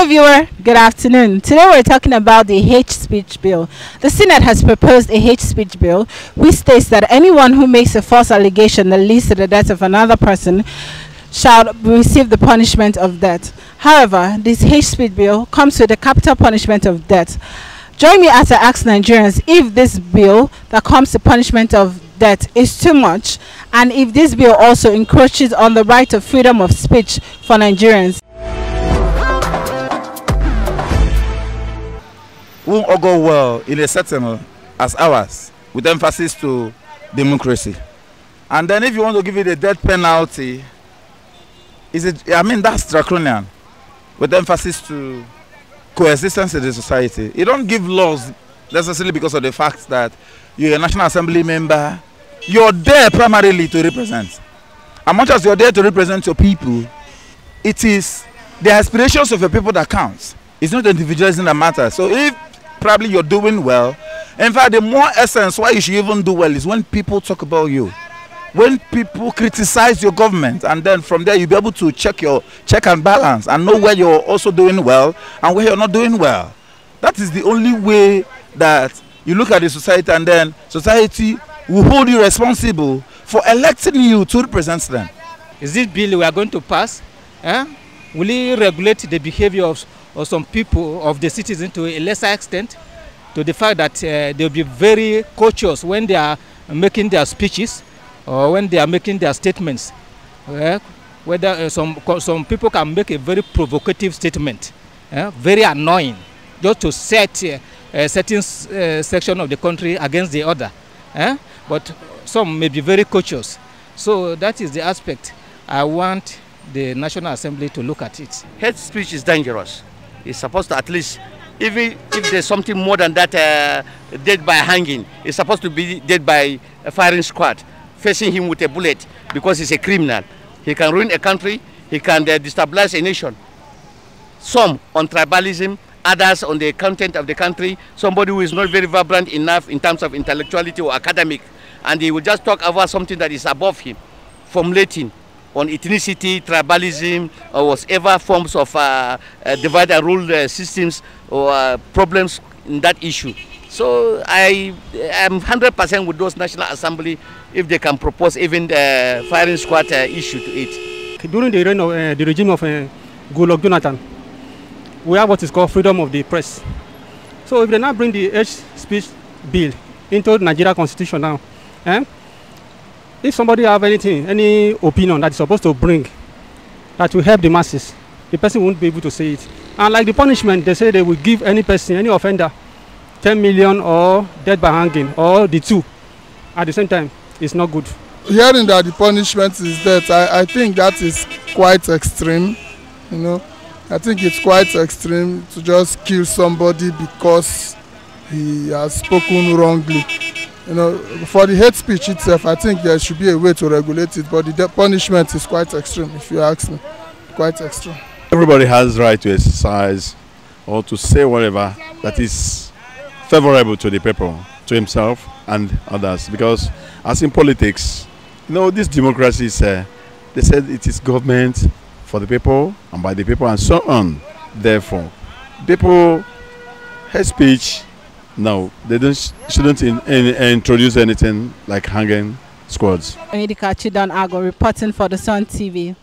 Hello viewer, good afternoon. Today we're talking about the hate speech bill. The Senate has proposed a hate speech bill which states that anyone who makes a false allegation that leads to the death of another person shall receive the punishment of death. However, this hate speech bill comes with a capital punishment of death. Join me as I ask Nigerians if this bill that comes to punishment of death is too much, and if this bill also encroaches on the right of freedom of speech for Nigerians. Won't all go well in a setting as ours, with emphasis to democracy. And then if you want to give it a death penalty, that's draconian, with emphasis to coexistence in the society. You don't give laws necessarily because of the fact that you're a National Assembly member. You're there primarily to represent. As much as you're there to represent your people, it is the aspirations of your people that counts. It's not the individualism that matters. So if probably you're doing well, in fact, the more essence why you should even do well is when people talk about you, when people criticize your government, and then from there you'll be able to check and balance and know where you're also doing well and where you're not doing well. That is the only way that you look at the society, and then society will hold you responsible for electing you to represent them. Is this bill we are going to pass? Will it regulate the behavior of some people, of the citizens, to a lesser extent, to the fact that they'll be very cautious when they are making their speeches or when they are making their statements? Whether some people can make a very provocative statement, very annoying, just to set a certain section of the country against the other. But some may be very cautious. So that is the aspect I want the National Assembly to look at it. Hate speech is dangerous. It's supposed to, at least, even if there's something more than that, dead by hanging, it's supposed to be dead by a firing squad, facing him with a bullet, because he's a criminal. He can ruin a country, he can destabilize a nation. Some on tribalism, others on the content of the country, somebody who is not very vibrant enough in terms of intellectuality or academic, and he will just talk about something that is above him, formulating on ethnicity, tribalism, or whatever forms of divide and rule systems or problems in that issue. So I am 100% with those National Assembly if they can propose even the firing squad issue to it. During the reign of the regime of Goodluck Jonathan, we have what is called freedom of the press. So if they now bring the hate speech bill into the Nigeria Constitution now, if somebody have any opinion that is supposed to bring that will help the masses, the person won't be able to say it. And like the punishment, they say they will give any person, any offender, 10 million or death by hanging, or the two at the same time. It's not good. Hearing that the punishment is death, I think that is quite extreme. I think it's quite extreme to just kill somebody because he has spoken wrongly. For the hate speech itself, I think there should be a way to regulate it, but the punishment is quite extreme, if you ask me. Quite extreme. Everybody has the right to exercise or to say whatever that is favorable to the people, to himself and others. Because as in politics, this democracy is, they said it is government for the people and by the people and so on. Therefore, people hate speech. No, they shouldn't introduce anything like hanging squads. Chidan Ago reporting for the Sun TV.